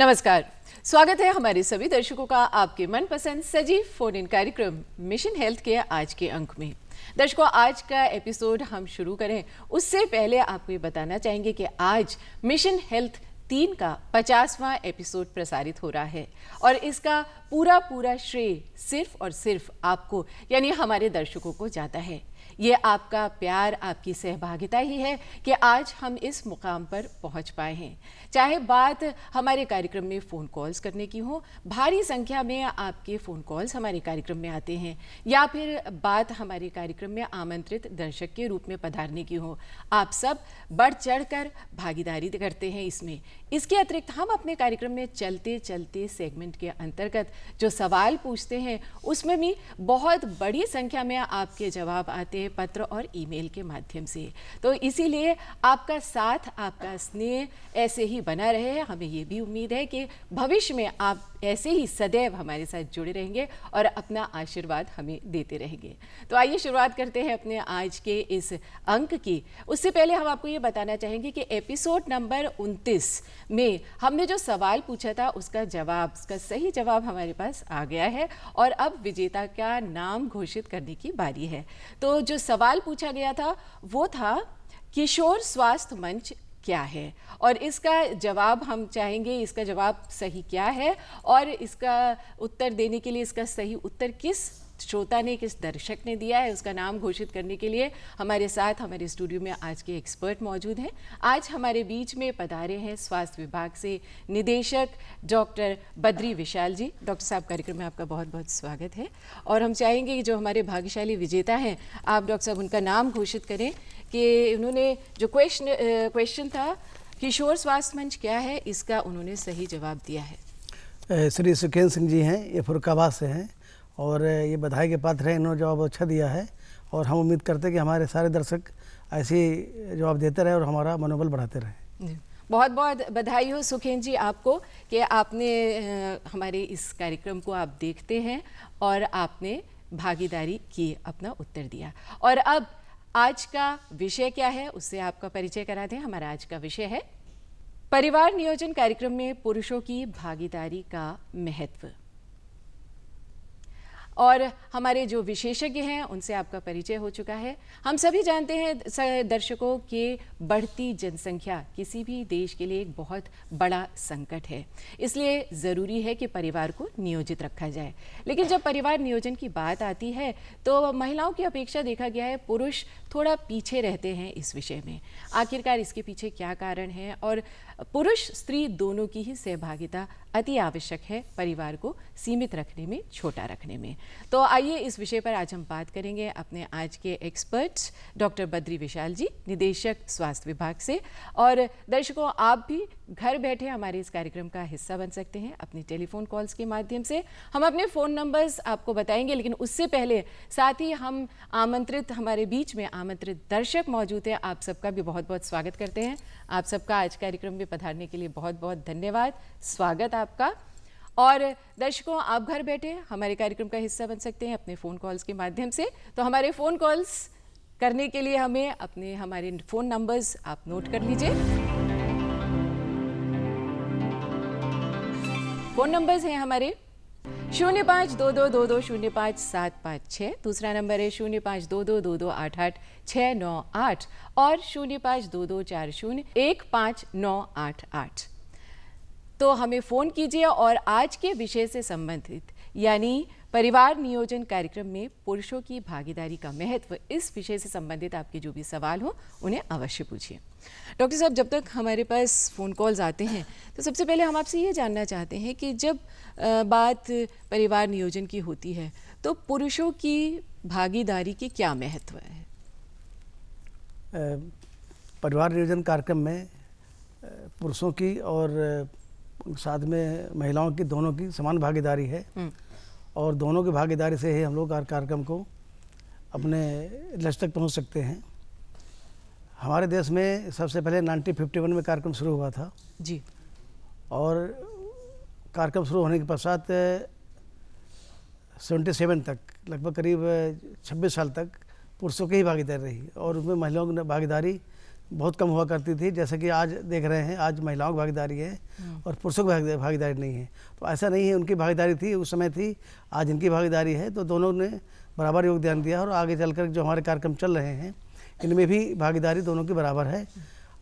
नमस्कार, स्वागत है हमारे सभी दर्शकों का आपके मनपसंद सजीव फोन इन कार्यक्रम मिशन हेल्थ के आज के अंक में। दर्शकों, आज का एपिसोड हम शुरू करें उससे पहले आपको ये बताना चाहेंगे कि आज मिशन हेल्थ 3 का 50वां एपिसोड प्रसारित हो रहा है और इसका पूरा श्रेय सिर्फ और सिर्फ आपको यानी हमारे दर्शकों को जाता है। ये आपका प्यार, आपकी सहभागिता ही है कि आज हम इस मुकाम पर पहुंच पाए हैं। चाहे बात हमारे कार्यक्रम में फ़ोन कॉल्स करने की हो, भारी संख्या में आपके फ़ोन कॉल्स हमारे कार्यक्रम में आते हैं, या फिर बात हमारे कार्यक्रम में आमंत्रित दर्शक के रूप में पधारने की हो, आप सब बढ़ चढ़कर भागीदारी करते हैं इसमें। इसके अतिरिक्त हम अपने कार्यक्रम में चलते चलते सेगमेंट के अंतर्गत जो सवाल पूछते हैं उसमें भी बहुत बड़ी संख्या में आपके जवाब आते हैं पत्र और ईमेल के माध्यम से। तो इसीलिए आपका साथ, आपका स्नेह ऐसे ही बना रहे। हमें ये भी उम्मीद है कि भविष्य में आप ऐसे ही सदैव हमारे साथ जुड़े रहेंगे और अपना आशीर्वाद हमें देते रहेंगे। तो आइए शुरुआत करते हैं अपने आज के इस अंक की। उससे पहले हम आपको ये बताना चाहेंगे कि एपिसोड नंबर 29 में हमने जो सवाल पूछा था उसका सही जवाब हमारे पास आ गया है और अब विजेता का नाम घोषित करने की बारी है। तो जो सवाल पूछा गया था वो था किशोर स्वास्थ्य मंच क्या है, और इसका जवाब हम चाहेंगे, इसका जवाब सही क्या है और इसका उत्तर देने के लिए इसका सही उत्तर किस श्रोता ने, किस दर्शक ने दिया है, उसका नाम घोषित करने के लिए हमारे साथ हमारे स्टूडियो में आज के एक्सपर्ट मौजूद हैं। आज हमारे बीच में पधारे हैं स्वास्थ्य विभाग से निदेशक डॉक्टर बद्री विशाल जी। डॉक्टर साहब, कार्यक्रम में आपका बहुत बहुत स्वागत है और हम चाहेंगे कि जो हमारे भाग्यशाली विजेता हैं, आप डॉक्टर साहब उनका नाम घोषित करें कि उन्होंने जो क्वेश्चन था किशोर स्वास्थ्य मंच क्या है, इसका उन्होंने सही जवाब दिया है। श्री सुखेंद्र सिंह जी हैं, ये फुर्रुखाबाद से हैं और ये बधाई के पात्र हैं। इन्होंने जवाब अच्छा दिया है और हम उम्मीद करते हैं कि हमारे सारे दर्शक ऐसे ही जवाब देते रहे और हमारा मनोबल बढ़ाते रहें। बहुत बहुत बधाई हो सुखेंद्र जी आपको कि आपने हमारे इस कार्यक्रम को आप देखते हैं और आपने भागीदारी की, अपना उत्तर दिया। और अब आज का विषय क्या है उससे आपका परिचय करा दें। हमारा आज का विषय है परिवार नियोजन कार्यक्रम में पुरुषों की भागीदारी का महत्व। और हमारे जो विशेषज्ञ हैं उनसे आपका परिचय हो चुका है। हम सभी जानते हैं दर्शकों कि बढ़ती जनसंख्या किसी भी देश के लिए एक बहुत बड़ा संकट है, इसलिए ज़रूरी है कि परिवार को नियोजित रखा जाए। लेकिन जब परिवार नियोजन की बात आती है तो महिलाओं की अपेक्षा देखा गया है पुरुष थोड़ा पीछे रहते हैं इस विषय में। आखिरकार इसके पीछे क्या कारण है, और पुरुष स्त्री दोनों की ही सहभागिता अति आवश्यक है परिवार को सीमित रखने में, छोटा रखने में। तो आइए इस विषय पर आज हम बात करेंगे अपने आज के एक्सपर्ट्स डॉक्टर बद्री विशाल जी, निदेशक स्वास्थ्य विभाग से। और दर्शकों, आप भी घर बैठे हमारे इस कार्यक्रम का हिस्सा बन सकते हैं अपने टेलीफोन कॉल्स के माध्यम से। हम अपने फ़ोन नंबर्स आपको बताएंगे, लेकिन उससे पहले साथ ही हम हमारे बीच में आमंत्रित दर्शक मौजूद हैं। आप सबका भी बहुत बहुत स्वागत करते हैं। आप सबका आज कार्यक्रम में पधारने के लिए बहुत बहुत धन्यवाद, स्वागत आपका। और दर्शकों, आप घर बैठे हमारे कार्यक्रम का हिस्सा बन सकते हैं अपने फ़ोन कॉल्स के माध्यम से। तो हमारे फ़ोन कॉल्स करने के लिए हमारे फ़ोन नंबर्स आप नोट कर लीजिए। फ़ोन नंबर्स हैं हमारे 052222055756, दूसरा नंबर है 0522228868 और 0522401598। तो हमें फ़ोन कीजिए और आज के विषय से संबंधित यानी परिवार नियोजन कार्यक्रम में पुरुषों की भागीदारी का महत्व, इस विषय से संबंधित आपके जो भी सवाल हो उन्हें अवश्य पूछिए। डॉक्टर साहब, जब तक हमारे पास फ़ोन कॉल्स आते हैं तो सबसे पहले हम आपसे ये जानना चाहते हैं कि जब बात परिवार नियोजन की होती है तो पुरुषों की भागीदारी के क्या महत्व है? परिवार नियोजन कार्यक्रम में पुरुषों की और साथ में महिलाओं की, दोनों की समान भागीदारी है और दोनों की भागीदारी से ही हम लोग कार्यक्रम को अपने लक्ष्य तक पहुंच सकते हैं। हमारे देश में सबसे पहले 1951 में कार्यक्रम शुरू हुआ था जी, और कार्यक्रम शुरू होने के पश्चात 77 तक, लगभग करीब 26 साल तक पुरुषों की ही भागीदारी रही और उसमें महिलाओं की भागीदारी बहुत कम हुआ करती थी, जैसे कि आज देख रहे हैं आज महिलाओं की भागीदारी है और पुरुषों की भागीदारी नहीं है। तो ऐसा नहीं है, उनकी भागीदारी थी उस समय थी, आज इनकी भागीदारी है, तो दोनों ने बराबर योगदान दिया और आगे चलकर जो हमारे कार्यक्रम चल रहे हैं इनमें भी भागीदारी दोनों की बराबर है।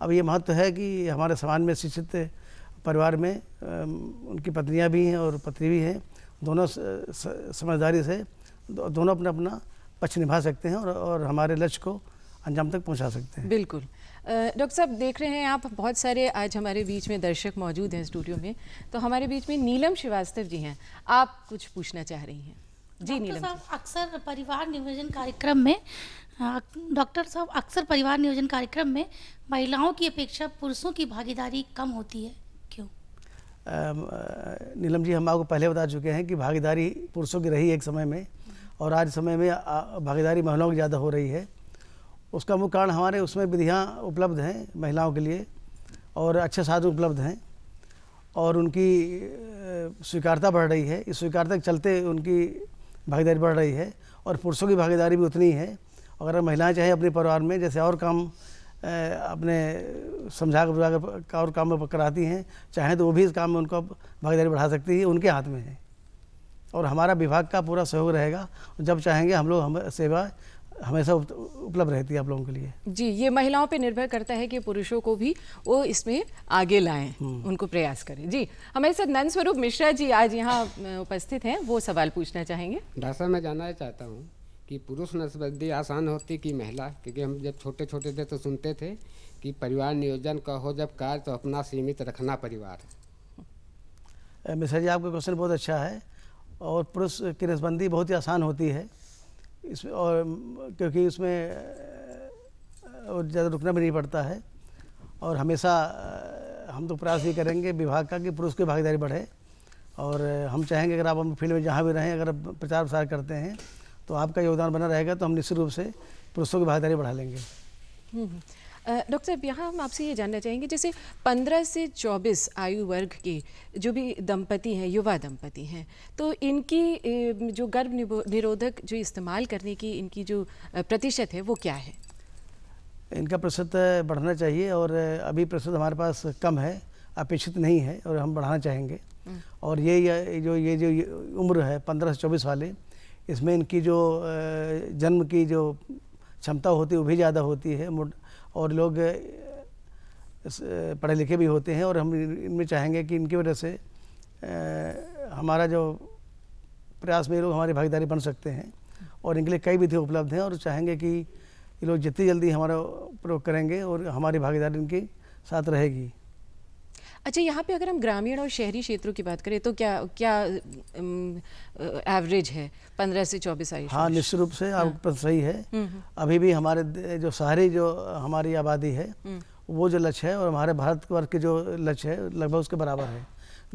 अब ये महत्व है कि हमारे समाज में शिक्षित परिवार में उनकी पत्नियाँ भी हैं और पति भी हैं, दोनों समझदारी से दोनों अपना अपना पक्ष निभा सकते हैं और हमारे लक्ष्य को अंजाम तक पहुंचा सकते हैं। बिल्कुल। डॉक्टर साहब देख रहे हैं आप, बहुत सारे आज हमारे बीच में दर्शक मौजूद हैं स्टूडियो में, तो हमारे बीच में नीलम श्रीवास्तव जी हैं, आप कुछ पूछना चाह रही हैं? जी नीलम साहब। अक्सर परिवार नियोजन कार्यक्रम में डॉक्टर साहब अक्सर परिवार नियोजन कार्यक्रम में महिलाओं की अपेक्षा पुरुषों की भागीदारी कम होती है, क्यों? नीलम जी, हम आपको पहले बता चुके हैं कि भागीदारी पुरुषों की रही एक समय में और आज समय में भागीदारी महिलाओं की ज़्यादा हो रही है। उसका मुख्य कारण हमारे उसमें विधियाँ उपलब्ध हैं महिलाओं के लिए और अच्छे साधन उपलब्ध हैं और उनकी स्वीकारता बढ़ रही है। इस स्वीकारता के चलते उनकी भागीदारी बढ़ रही है और पुरुषों की भागीदारी भी उतनी ही है। अगर महिलाएं चाहें अपने परिवार में जैसे और काम अपने समझा कर और काम कराती हैं, चाहें तो वो भी इस काम में उनको भागीदारी बढ़ा सकती है, उनके हाथ में है और हमारा विभाग का पूरा सहयोग रहेगा। जब चाहेंगे हम लोग सेवा हमेशा उपलब्ध रहती है आप लोगों के लिए। जी, ये महिलाओं पे निर्भर करता है कि पुरुषों को भी वो इसमें आगे लाएं, उनको प्रयास करें। जी, हमारे साथ नंद स्वरूप मिश्रा जी आज यहाँ उपस्थित हैं, वो सवाल पूछना चाहेंगे। डॉक्टर साहब, मैं जानना चाहता हूँ कि पुरुष नस्बंदी आसान होती कि महिला? क्योंकि हम जब छोटे छोटे थे तो सुनते थे कि परिवार नियोजन का हो जब कार्य तो अपना सीमित रखना परिवार। मिश्रा जी, आपका क्वेश्चन बहुत अच्छा है और पुरुष की नस्बंदी बहुत ही आसान होती है इसमें, और क्योंकि उसमें ज़्यादा रुकना भी नहीं पड़ता है और हमेशा हम तो प्रयास ये करेंगे विभाग का कि पुरुष की भागीदारी बढ़े और हम चाहेंगे अगर आप हम फील्ड में जहाँ भी रहें, अगर प्रचार प्रसार करते हैं तो आपका योगदान बना रहेगा तो हम निश्चित रूप से पुरुषों की भागीदारी बढ़ा लेंगे। डॉक्टर साहब, यहाँ हम आपसे ये जानना चाहेंगे, जैसे 15 से 24 आयु वर्ग के जो भी दंपति हैं, युवा दंपति हैं, तो इनकी जो गर्भ निरोधक जो इस्तेमाल करने की इनकी जो प्रतिशत है वो क्या है? इनका प्रतिशत बढ़ना चाहिए और अभी प्रतिशत हमारे पास कम है, अपेक्षित नहीं है और हम बढ़ाना चाहेंगे। और ये जो उम्र है 15 से 24 वाले, इसमें इनकी जो जन्म की जो क्षमता होती है वो भी ज़्यादा होती है और लोग पढ़े लिखे भी होते हैं और हम इनमें चाहेंगे कि इनकी वजह से हमारा जो प्रयास में ये लोग हमारी भागीदारी बन सकते हैं और इनके लिए कई विधि उपलब्ध हैं और चाहेंगे कि ये लोग जितनी जल्दी हमारा प्रयोग करेंगे और हमारी भागीदारी इनके साथ रहेगी। अच्छा, यहाँ पे अगर हम ग्रामीण और शहरी क्षेत्रों की बात करें तो क्या एवरेज है 15 से 24 आयु? हाँ, निश्चित रूप से आपका सही है। अभी भी हमारे जो शहरी जो हमारी आबादी है वो जो लक्ष्य है और हमारे भारतवर्ष के जो लक्ष्य है लगभग उसके बराबर है।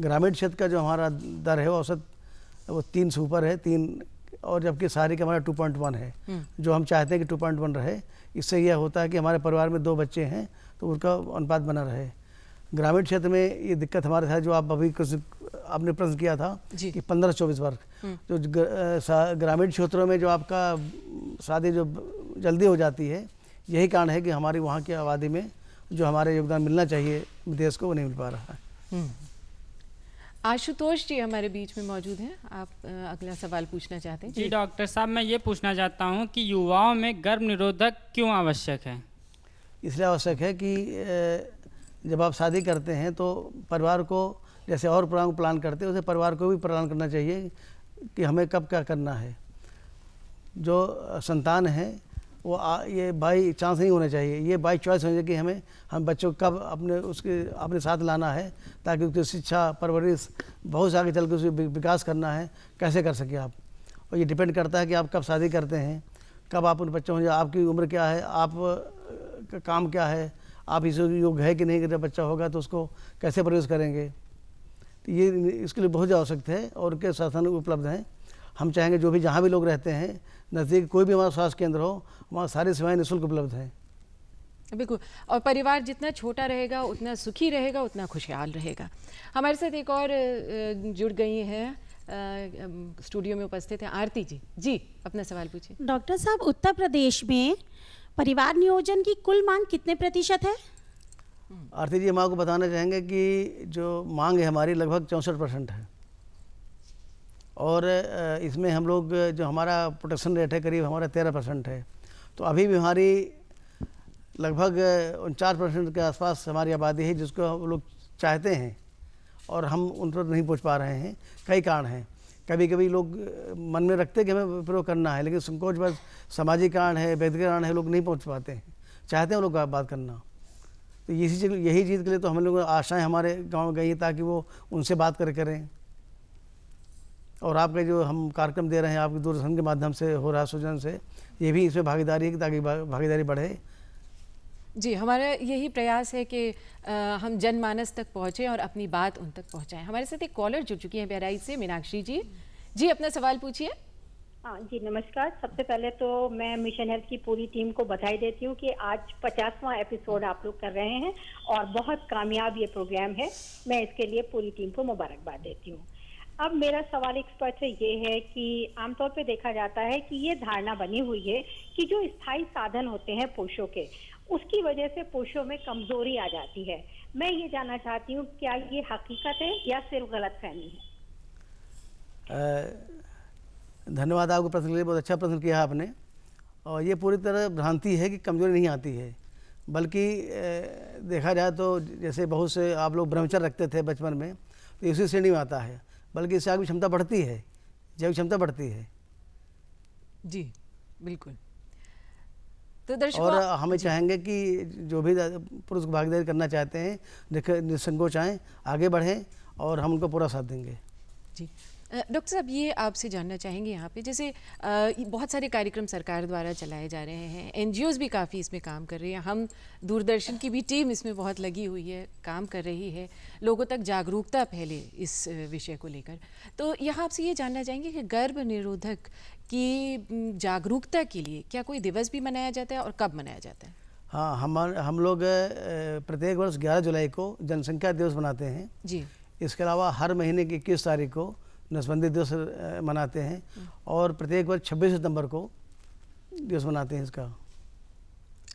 ग्रामीण क्षेत्र का जो हमारा दर है औसत वो 3 से ऊपर है, 3, और जबकि शहरी का हमारा 2.1 है, जो हम चाहते हैं कि 2.1 रहे। इससे यह होता है कि हमारे परिवार में 2 बच्चे हैं तो उसका अनुपात बना रहे। ग्रामीण क्षेत्र में ये दिक्कत हमारे साथ जो आप अभी आपने प्रश्न किया था कि 15 से 24 वर्ग, जो ग्रामीण क्षेत्रों में जो आपका शादी जो जल्दी हो जाती है, यही कारण है कि हमारी वहाँ की आबादी में जो हमारे योगदान मिलना चाहिए देश को वो नहीं मिल पा रहा है। आशुतोष जी हमारे बीच में मौजूद हैं, आप अगला सवाल पूछना चाहते हैं? जी डॉक्टर साहब, मैं ये पूछना चाहता हूँ कि युवाओं में गर्भ निरोधक क्यों आवश्यक है? इसलिए आवश्यक है कि जब आप शादी करते हैं तो परिवार को जैसे और प्लान करते हैं उसे परिवार को भी प्लान करना चाहिए कि हमें कब क्या करना है। जो संतान है वो ये बाई चांस नहीं होना चाहिए, ये बाई चॉइस होनी चाहिए कि हम बच्चों को कब अपने साथ लाना है ताकि उसकी शिक्षा परवरिश बहुत आगे चल के उसकी विकास करना है, कैसे कर सके आप। और ये डिपेंड करता है कि आप कब शादी करते हैं, कब आप उन बच्चों को, आपकी उम्र क्या है, आप का काम क्या है, आप इस योग्य है कि नहीं, जब बच्चा होगा तो उसको कैसे परवरिश करेंगे। तो ये इसके लिए बहुत ज़्यादा आवश्यकता है और उनके साधन उपलब्ध हैं। हम चाहेंगे जो भी जहाँ भी लोग रहते हैं नज़दीक कोई भी हमारा स्वास्थ्य केंद्र हो, वहाँ सारी सेवाएं निःशुल्क उपलब्ध हैं। बिल्कुल, और परिवार जितना छोटा रहेगा उतना सुखी रहेगा, उतना खुशहाल रहेगा। हमारे साथ एक और जुड़ गई हैं, स्टूडियो में उपस्थित हैं आरती जी। जी, अपना सवाल पूछिए। डॉक्टर साहब, उत्तर प्रदेश में परिवार नियोजन की कुल मांग कितने प्रतिशत है? आरती जी, हम आपको बताना चाहेंगे कि जो मांग है हमारी लगभग 64% है। और इसमें हम लोग जो हमारा प्रोटेक्शन रेट है करीब हमारा 13% है। तो अभी भी हमारी लगभग 49% के आसपास हमारी आबादी है जिसको हम लोग चाहते हैं और हम उन पर नहीं पहुंच पा रहे हैं। कई कारण हैं। कभी कभी लोग मन में रखते हैं कि हमें प्रयोग करना है, लेकिन संकोच बस सामाजिक कारण है, व्यक्तिगत कारण है, लोग नहीं पहुंच पाते हैं। चाहते हैं लोग बात करना। तो यही चीज़ के लिए तो हम लोग आशाएं हमारे गांव गई ताकि वो उनसे बात करें। और आपके जो हम कार्यक्रम दे रहे हैं आपके दूरदर्शन के माध्यम से हो रहा है सुजन से, ये भी इसमें भागीदारी है ताकि भागीदारी बढ़े। जी, हमारा यही प्रयास है कि हम जनमानस तक पहुँचें और अपनी बात उन तक पहुँचाएं। हमारे साथ एक कॉलर जुड़ चुकी हैं बहराइच से, मीनाक्षी जी। जी, अपना सवाल पूछिए। हाँ जी, नमस्कार। सबसे पहले तो मैं मिशन हेल्थ की पूरी टीम को बधाई देती हूँ कि आज 50वां एपिसोड आप लोग कर रहे हैं और बहुत कामयाब ये प्रोग्राम है। मैं इसके लिए पूरी टीम को मुबारकबाद देती हूँ। अब मेरा सवाल एक्सपर्ट से ये है कि आमतौर पे देखा जाता है कि ये धारणा बनी हुई है कि जो स्थायी साधन होते हैं पुरुषों के, उसकी वजह से पुरुषों में कमजोरी आ जाती है। मैं ये जानना चाहती हूँ क्या ये हकीकत है या सिर्फ गलतफहमी है? धन्यवाद आपको प्रश्न के लिए, बहुत अच्छा प्रश्न किया आपने। और ये पूरी तरह भ्रांति है कि कमजोरी नहीं आती है, बल्कि देखा जाए तो जैसे बहुत से आप लोग ब्रह्मचर्य रखते थे बचपन में, तो इसी श्रेणी में आता है, बल्कि इससे आगे क्षमता बढ़ती है, जैविक क्षमता बढ़ती है। जी बिल्कुल। तो दर्शकों, और हमें चाहेंगे कि जो भी पुरुष को भागीदारी करना चाहते हैं निसंकोच आएँ, आगे बढ़ें और हम उनको पूरा साथ देंगे। जी डॉक्टर साहब, ये आपसे जानना चाहेंगे यहाँ पे, जैसे बहुत सारे कार्यक्रम सरकार द्वारा चलाए जा रहे हैं, एनजीओज भी काफ़ी इसमें काम कर रही हैं, हम दूरदर्शन की भी टीम इसमें बहुत लगी हुई है, काम कर रही है, लोगों तक जागरूकता फैले इस विषय को लेकर। तो यहाँ आपसे ये जानना चाहेंगे कि गर्भ निरोधक की जागरूकता के लिए क्या कोई दिवस भी मनाया जाता है और कब मनाया जाता है? हाँ, हम लोग प्रत्येक वर्ष 11 जुलाई को जनसंख्या दिवस मनाते हैं जी। इसके अलावा हर महीने की 21 तारीख को नसबंदी दिवस मनाते हैं और प्रत्येक वर्ष 26 सितंबर को दिवस मनाते हैं, इसका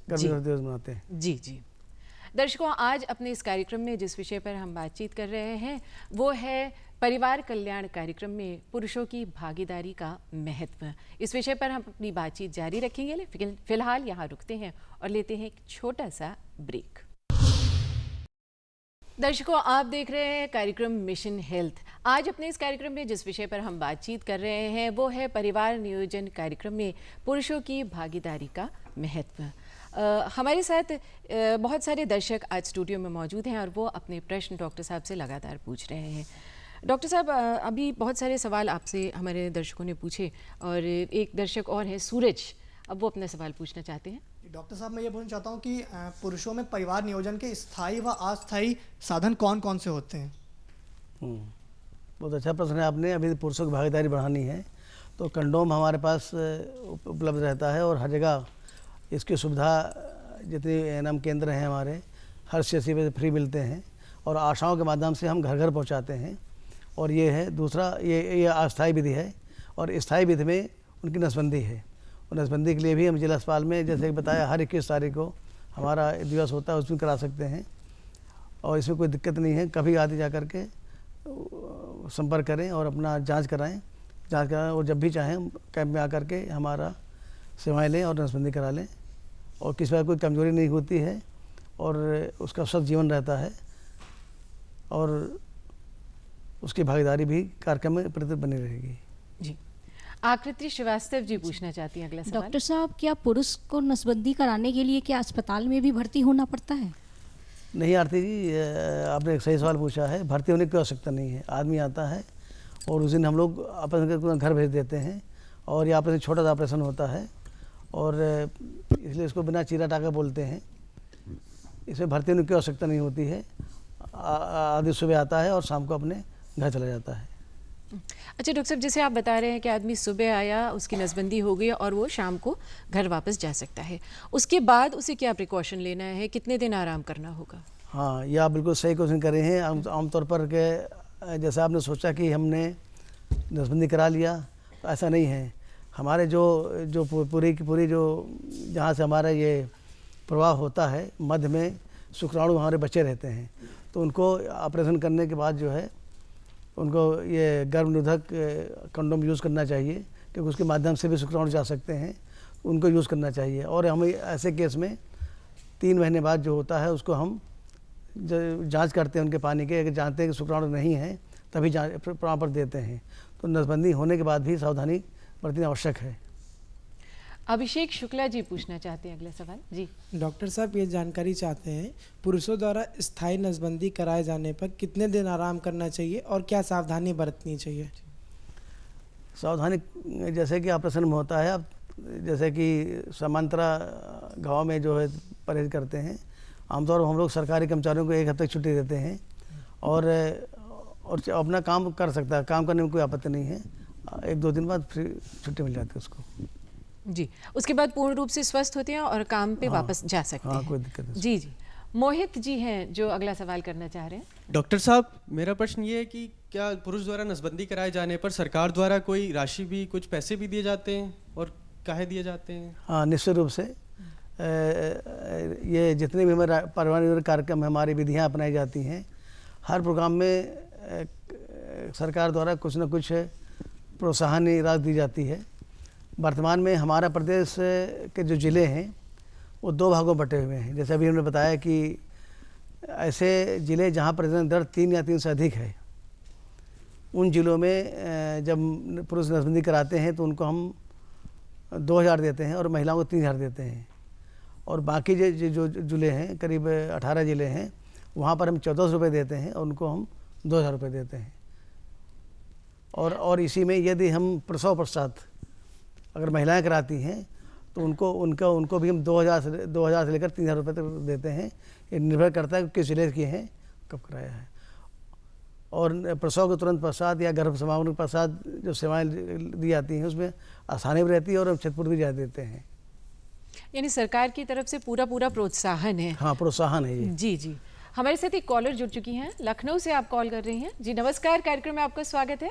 गर्भ दिवस मनाते हैं। जी जी दर्शकों, आज अपने इस कार्यक्रम में जिस विषय पर हम बातचीत कर रहे हैं वो है परिवार कल्याण कार्यक्रम में पुरुषों की भागीदारी का महत्व। इस विषय पर हम अपनी बातचीत जारी रखेंगे, लेकिन फिलहाल यहाँ रुकते हैं और लेते हैं एक छोटा सा ब्रेक। दर्शकों, आप देख रहे हैं कार्यक्रम मिशन हेल्थ। आज अपने इस कार्यक्रम में जिस विषय पर हम बातचीत कर रहे हैं वो है परिवार नियोजन कार्यक्रम में पुरुषों की भागीदारी का महत्व। हमारे साथ बहुत सारे दर्शक आज स्टूडियो में मौजूद हैं और वो अपने प्रश्न डॉक्टर साहब से लगातार पूछ रहे हैं। डॉक्टर साहब, अभी बहुत सारे सवाल आपसे हमारे दर्शकों ने पूछे और एक दर्शक और है सूरज, अब वो अपना सवाल पूछना चाहते हैं। डॉक्टर साहब, मैं ये पूछना चाहता हूँ कि पुरुषों में परिवार नियोजन के स्थायी व अस्थायी साधन कौन कौन से होते हैं? बहुत अच्छा प्रश्न है आपने। अभी पुरुषों की भागीदारी बढ़ानी है तो कंडोम हमारे पास उपलब्ध रहता है और हर जगह इसकी सुविधा, जितने एनएम केंद्र हैं हमारे, हर सीएससी पे फ्री मिलते हैं और आशाओं के माध्यम से हम घर घर पहुँचाते हैं। और ये है दूसरा, ये अस्थायी विधि है। और स्थायी विधि में उनकी नसबंदी है, और नसबंदी के लिए भी हम जिला अस्पताल में जैसे कि बताया हर 21 तारीख को हमारा दिवस होता है, उसमें करा सकते हैं और इसमें कोई दिक्कत नहीं है। कभी आदि जा कर के संपर्क करें और अपना जांच कराएं और जब भी चाहें कैंप में आकर के हमारा सेवाएं लें और नसबंदी करा लें। और किसी बार कोई कमजोरी नहीं होती है और उसका स्वस्थ जीवन रहता है और उसकी भागीदारी भी कार्यक्रम में प्रतिदिन बनी रहेगी। जी, आकृति श्रीवास्तव जी पूछना चाहती हैं अगला सवाल। डॉक्टर साहब, क्या पुरुष को नसबंदी कराने के लिए क्या अस्पताल में भी भर्ती होना पड़ता है? नहीं आरती जी, आपने एक सही सवाल पूछा है। भर्ती होने की आवश्यकता नहीं है। आदमी आता है और उस दिन हम लोग ऑपरेशन करके घर भेज देते हैं और ये ऑपरेशन छोटा सा ऑपरेशन होता है और इसलिए इसको बिना चीरा टाका बोलते हैं। इसमें भर्ती होने की आवश्यकता नहीं होती है। आदमी सुबह आता है और शाम को अपने घर चला जाता है। अच्छा डॉक्टर साहब, जैसे आप बता रहे हैं कि आदमी सुबह आया, उसकी नसबंदी हो गई और वो शाम को घर वापस जा सकता है, उसके बाद उसे क्या प्रिकॉशन लेना है, कितने दिन आराम करना होगा? हाँ, ये आप बिल्कुल सही क्वेश्चन कर रहे हैं। आमतौर पर के जैसा आपने सोचा कि हमने नसबंदी करा लिया, तो ऐसा नहीं है। हमारे जो पूरी की पूरी जो जहाँ से हमारा ये प्रवाह होता है, मध्य में शुक्राणु हमारे बचे रहते हैं, तो उनको ऑपरेशन करने के बाद जो है उनको ये गर्भ निरोधक कंडोम यूज़ करना चाहिए, क्योंकि उसके माध्यम से भी शुक्राणु जा सकते हैं, उनको यूज़ करना चाहिए। और हमें ऐसे केस में 3 महीने बाद जो होता है उसको हम जांच करते हैं उनके पानी के, अगर जानते हैं कि शुक्राणु नहीं है तभी प्रमाण पत्र देते हैं। तो नसबंदी होने के बाद भी सावधानी बरतनी आवश्यक है। अभिषेक शुक्ला जी पूछना चाहते हैं अगला सवाल। जी डॉक्टर साहब ये जानकारी चाहते हैं, पुरुषों द्वारा स्थायी नसबंदी कराए जाने पर कितने दिन आराम करना चाहिए और क्या सावधानी बरतनी चाहिए? सावधानी जैसे कि ऑपरेशन में होता है, अब जैसे कि समांतरा गाँव में जो है परहेज करते हैं। आमतौर पर हम लोग सरकारी कर्मचारियों को 1 हफ्ते की छुट्टी देते हैं और अपना काम कर सकता है, काम करने में कोई आपत्ति नहीं है। 1-2 दिन बाद फिर छुट्टी मिल जाती है उसको। जी, उसके बाद पूर्ण रूप से स्वस्थ होते हैं और काम पे वापस जा सकते हैं। कोई दिक्कत नहीं। जी जी, मोहित जी हैं जो अगला सवाल करना चाह रहे हैं। डॉक्टर साहब, मेरा प्रश्न ये है कि क्या पुरुष द्वारा नसबंदी कराए जाने पर सरकार द्वारा कोई राशि भी, कुछ पैसे भी दिए जाते हैं और काहे दिए जाते हैं? हाँ, निश्चित रूप से ये जितने भी हमारे परिवार नियोजन कार्यक्रम में हमारी विधियाँ अपनाई जाती हैं, हर प्रोग्राम में सरकार द्वारा कुछ न कुछ प्रोत्साहन राशि दी जाती है। वर्तमान में हमारा प्रदेश के जो ज़िले हैं वो 2 भागों में बटे हुए हैं। जैसे अभी हमने बताया कि ऐसे ज़िले जहाँ प्रजनन दर 3 या 3 से अधिक है, उन ज़िलों में जब पुरुष नसबंदी कराते हैं तो उनको हम 2000 देते हैं और महिलाओं को 3000 देते हैं। और बाकी जो ज़िले हैं, करीब 18 ज़िले हैं, वहाँ पर हम 1400 रुपये देते हैं और उनको हम 2000 रुपये देते हैं। और इसी में यदि हम प्रसव पश्चात अगर महिलाएं कराती हैं तो उनको भी हम 2000 से लेकर 3000 रुपये तक देते हैं। ये निर्भर करता है कि किस ज़िले की हैं, कब कराया है। और प्रसव के तुरंत पश्चात या गर्भ समापन के पश्चात जो सेवाएं दी जाती हैं उसमें आसानी भी रहती है और हम छतपूर्ति भी ज़्यादा देते हैं। यानी सरकार की तरफ से पूरा प्रोत्साहन है। हाँ, प्रोत्साहन है ये। जी जी, हमारे साथ एक कॉलर जुड़ चुकी हैं, लखनऊ से आप कॉल कर रही हैं। जी नमस्कार, कार्यक्रम में आपका स्वागत है।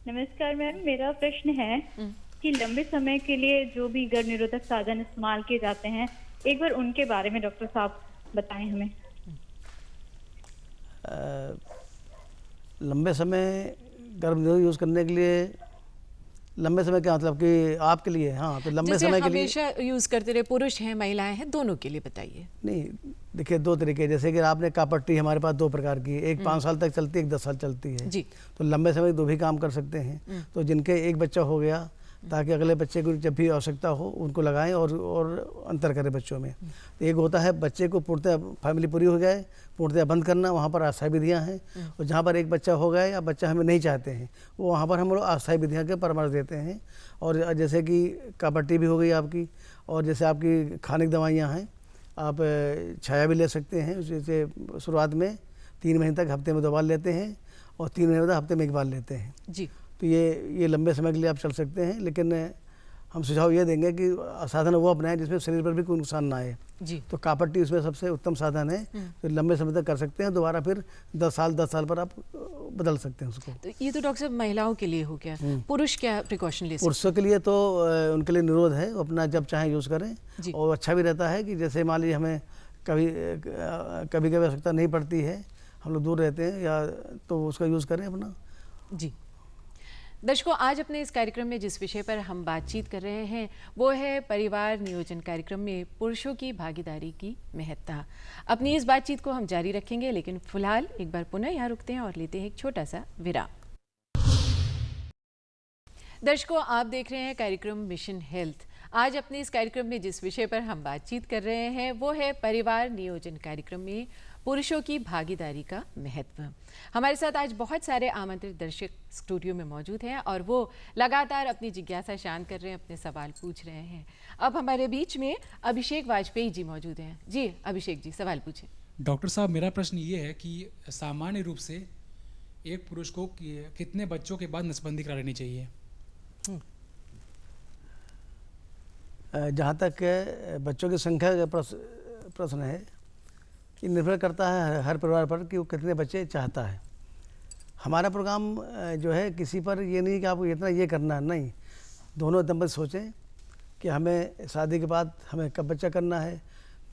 नमस्कार मैम, मेरा प्रश्न है कि लंबे समय के लिए जो भी गर्भ निरोधक साधन इस्तेमाल किए जाते हैं, एक बार उनके बारे में डॉक्टर साहब बताएं हमें। लंबे समय गर्भ निरोधक यूज़ करने के लिए, लंबे समय क्या मतलब कि आपके लिए? हाँ, तो लंबे समय के लिए हमेशा यूज़ करते रहे, पुरुष हैं महिलाएं हैं, दोनों के लिए बताइए। नहीं, देखिए 2 तरीके, जैसे कि आपने कापट्टी हमारे पास 2 प्रकार की, एक 5 साल तक चलती है, एक 10 साल चलती है जी। तो लंबे समय 2 भी काम कर सकते हैं। तो जिनके एक बच्चा हो गया, ताकि अगले बच्चे को जब भी आवश्यकता हो उनको लगाएं और अंतर करें बच्चों में। तो एक होता है बच्चे को पूर्णतः फैमिली पूरी हो जाए, पूर्णतः बंद करना, वहाँ पर अस्थायी विधियाँ हैं। और जहाँ पर एक बच्चा हो गया या बच्चा हमें नहीं चाहते हैं, वो वहाँ पर हम लोग अस्थायी विधियाँ के परामर्श देते हैं। और जैसे कि कापट्टी भी हो गई आपकी, और जैसे आपकी खाने की दवाइयाँ हैं, आप छाया भी ले सकते हैं। जैसे शुरुआत में 3 महीने तक हफ्ते में 2 बार लेते हैं और 3 महीने बाद हफ्ते में 1 बार लेते हैं जी। तो ये लंबे समय के लिए आप चल सकते हैं। लेकिन हम सुझाव ये देंगे कि साधन वो अपनाएं जिसमें शरीर पर भी कोई नुकसान ना आए जी। तो कापट्टी उसमें सबसे उत्तम साधन है, तो लंबे समय तक कर सकते हैं। दोबारा फिर 10 साल पर आप बदल सकते हैं उसको। तो ये तो डॉक्टर साहब महिलाओं के लिए हो गया, पुरुष क्या प्रिकॉशन ले सकते हैं? पुरुषों के लिए तो उनके लिए निरोध है, अपना जब चाहें यूज़ करें। और अच्छा भी रहता है कि जैसे मान लीजिए हमें कभी आवश्यकता नहीं पड़ती है, हम लोग दूर रहते हैं या तो उसका यूज़ करें अपना। जी दर्शकों, आज अपने इस कार्यक्रम में जिस विषय पर हम बातचीत कर रहे हैं वो है परिवार नियोजन कार्यक्रम में पुरुषों की भागीदारी की महत्ता। अपनी इस बातचीत को हम जारी रखेंगे, लेकिन फिलहाल एक बार पुनः यहाँ रुकते हैं और लेते हैं एक छोटा सा विराम। दर्शकों, आप देख रहे हैं कार्यक्रम मिशन हेल्थ। आज अपने इस कार्यक्रम में जिस विषय पर हम बातचीत कर रहे हैं वो है परिवार नियोजन कार्यक्रम में पुरुषों की भागीदारी का महत्व। हमारे साथ आज बहुत सारे आमंत्रित दर्शक स्टूडियो में मौजूद हैं और वो लगातार अपनी जिज्ञासा शांत कर रहे हैं, अपने सवाल पूछ रहे हैं। अब हमारे बीच में अभिषेक वाजपेयी जी मौजूद हैं। जी अभिषेक जी, सवाल पूछें। डॉक्टर साहब, मेरा प्रश्न ये है कि सामान्य रूप से एक पुरुष को कितने बच्चों के बाद नसबंदी करा लेनी चाहिए? जहाँ तक बच्चों की संख्या का प्रश्न है, ये निर्भर करता है हर परिवार पर कि वो कितने बच्चे चाहता है। हमारा प्रोग्राम जो है किसी पर ये नहीं कि आपको इतना ये करना है, नहीं। दोनों दंपति सोचें कि हमें शादी के बाद हमें कब बच्चा करना है,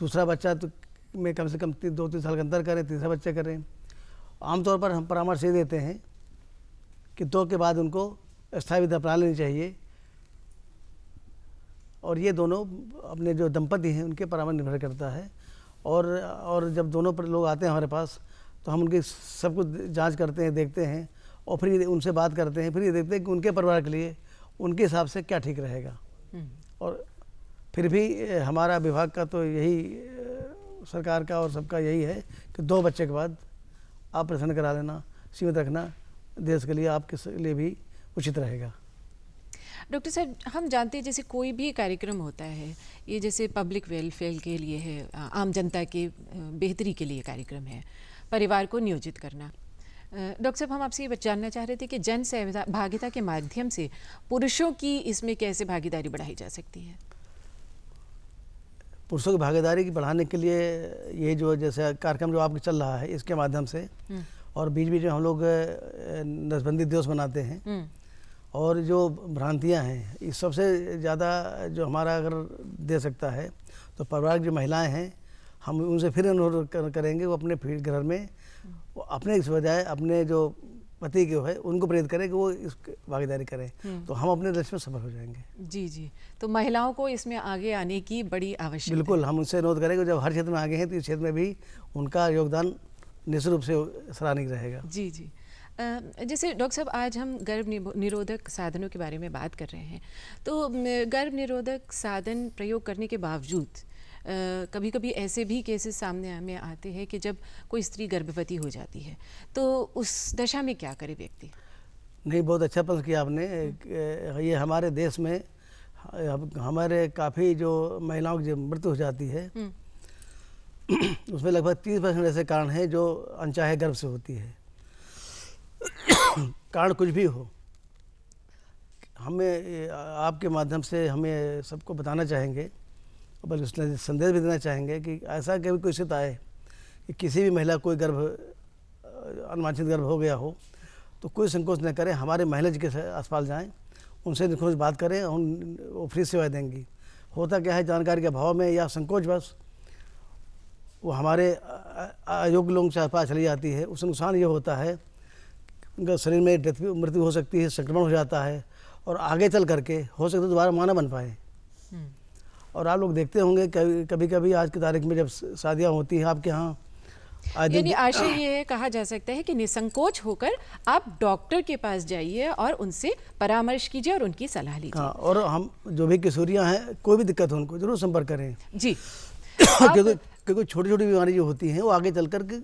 दूसरा बच्चा तो में कम से कम 2-3 साल के अंदर करें, तीसरा बच्चा करें। आमतौर पर हम परामर्श ये देते हैं कि 2 के बाद उनको स्थायी विधि अपना लेनी चाहिए, और ये दोनों अपने जो दंपति हैं उनके परामर्श निर्भर करता है। और जब दोनों पर लोग आते हैं हमारे पास तो हम उनकी सब कुछ जांच करते हैं, देखते हैं, और फिर उनसे बात करते हैं, फिर ये देखते हैं कि उनके परिवार के लिए उनके हिसाब से क्या ठीक रहेगा। और फिर भी हमारा विभाग का तो यही, सरकार का और सबका यही है कि 2 बच्चे के बाद ऑपरेशन करा लेना, सीमित रखना देश के लिए, आपके लिए भी उचित रहेगा। डॉक्टर साहब, हम जानते हैं जैसे कोई भी कार्यक्रम होता है, ये जैसे पब्लिक वेलफेयर के लिए है, आम जनता के बेहतरी के लिए कार्यक्रम है, परिवार को नियोजित करना। डॉक्टर साहब, हम आपसे ये जानना चाह रहे थे कि जन सहभागिता के माध्यम से पुरुषों की इसमें कैसे भागीदारी बढ़ाई जा सकती है? पुरुषों की भागीदारी की बढ़ाने के लिए ये जो जैसे कार्यक्रम जो आपके चल रहा है इसके माध्यम से, और बीच बीच में हम लोग नसबंदी दिवस मनाते हैं, और जो भ्रांतियां हैं इस सबसे ज़्यादा जो हमारा अगर दे सकता है तो परिवार की जो महिलाएं हैं, हम उनसे फिर अनुरोध करेंगे वो अपने घर में वो अपने इस बजाय अपने जो पति के है उनको प्रेरित करें कि वो इस भागीदारी करें, तो हम अपने लक्ष्य में सफल हो जाएंगे। जी, तो महिलाओं को इसमें आगे आने की बड़ी आवश्यकता है। बिल्कुल, हम उनसे अनुरोध करेंगे जब हर क्षेत्र में आगे हैं तो इस क्षेत्र में भी उनका योगदान निश्चित रूप से सराहनीय रहेगा। जी। जैसे डॉक्टर साहब, आज हम गर्भ निरोधक साधनों के बारे में बात कर रहे हैं, तो गर्भ निरोधक साधन प्रयोग करने के बावजूद कभी कभी ऐसे भी केसेस सामने हमें आते हैं कि जब कोई स्त्री गर्भवती हो जाती है तो उस दशा में क्या करे व्यक्ति? नहीं, बहुत अच्छा प्रश्न किया आपने। ये हमारे देश में हमारे काफ़ी जो महिलाओं की जो मृत्यु हो जाती है उसमें लगभग 30% ऐसे कारण हैं जो अनचाहे गर्भ से होती है। कारण कुछ भी हो, हमें आपके माध्यम से हमें सबको बताना चाहेंगे, बल्कि उसने संदेश भी देना चाहेंगे कि ऐसा कभी कोई स्थिति आए कि किसी भी महिला कोई अनवांछित गर्भ हो गया हो तो कोई संकोच न करें, हमारे महिला जी के अस्पताल जाएं, उनसे निष्कर्ष बात करें, वो फ्री सेवा देंगी। होता क्या है, जानकारी के अभाव में या संकोच बस वो हमारे अयोग्य लोगों से पास चली जाती है। उससे नुकसान ये होता है उनका शरीर में मृत्यु हो सकती है, संक्रमण हो जाता है, और आगे चल करके हो सकता है दोबारा मां न बन पाए। और आप लोग देखते होंगे कभी कभी आज की तारीख में जब शादियां होती हैं आपके यहाँ, यानी आशय ये कहा जा सकता है कि निसंकोच होकर आप डॉक्टर के पास जाइए और उनसे परामर्श कीजिए और उनकी सलाह लीजिए। हाँ, और हम जो भी किशोरियां हैं कोई भी दिक्कत हो उनको जरूर संपर्क करें जी। क्योंकि छोटी छोटी बीमारी जो होती हैं वो आगे चल कर के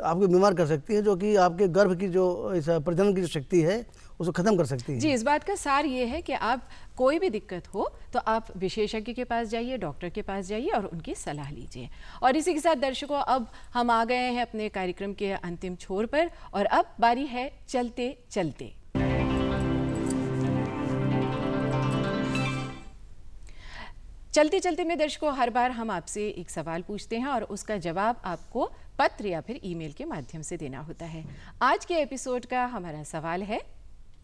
आपको बीमार कर सकती है, जो कि आपके गर्भ की जो प्रजनन की जो शक्ति है उसको खत्म कर सकती है। जी, इस बात का सार ये है कि आप कोई भी दिक्कत हो तो आप विशेषज्ञ के पास जाइए, डॉक्टर के पास जाइए और उनकी सलाह लीजिए। और इसी के साथ दर्शकों, अब हम आ गए हैं अपने कार्यक्रम के अंतिम छोर पर, और अब बारी है चलते चलते। चलते चलते में दर्शकों, हर बार हम आपसे एक सवाल पूछते हैं और उसका जवाब आपको पत्र या फिर ईमेल के माध्यम से देना होता है। आज के एपिसोड का हमारा सवाल है,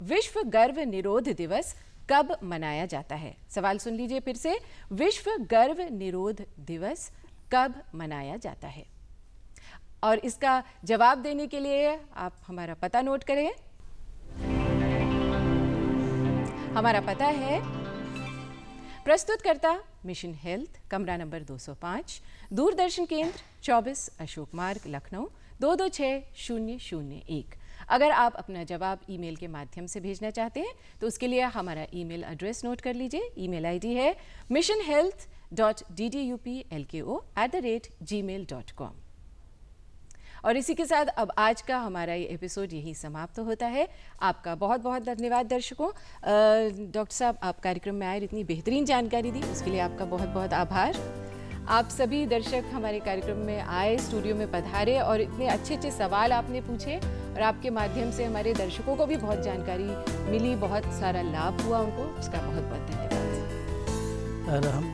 विश्व गर्भ निरोध दिवस कब मनाया जाता है? सवाल सुन लीजिए फिर से, विश्व गर्भ निरोध दिवस कब मनाया जाता है? और इसका जवाब देने के लिए आप हमारा पता नोट करें। हमारा पता है प्रस्तुतकर्ता मिशन हेल्थ, कमरा नंबर 205, दूरदर्शन केंद्र 24 अशोक मार्ग, लखनऊ 226001। अगर आप अपना जवाब ईमेल के माध्यम से भेजना चाहते हैं तो उसके लिए हमारा ईमेल एड्रेस नोट कर लीजिए। ईमेल आईडी है missionhealth.ddupLko@gmail.com। और इसी के साथ अब आज का हमारा ये एपिसोड यही समाप्त होता है। आपका बहुत बहुत धन्यवाद दर्शकों। डॉक्टर साहब, आप कार्यक्रम में आए, इतनी बेहतरीन जानकारी दी, उसके लिए आपका बहुत बहुत आभार। आप सभी दर्शक हमारे कार्यक्रम में आए, स्टूडियो में पधारे और इतने अच्छे अच्छे सवाल आपने पूछे, और आपके माध्यम से हमारे दर्शकों को भी बहुत जानकारी मिली, बहुत सारा लाभ हुआ उनको, उसका बहुत बहुत धन्यवाद। हम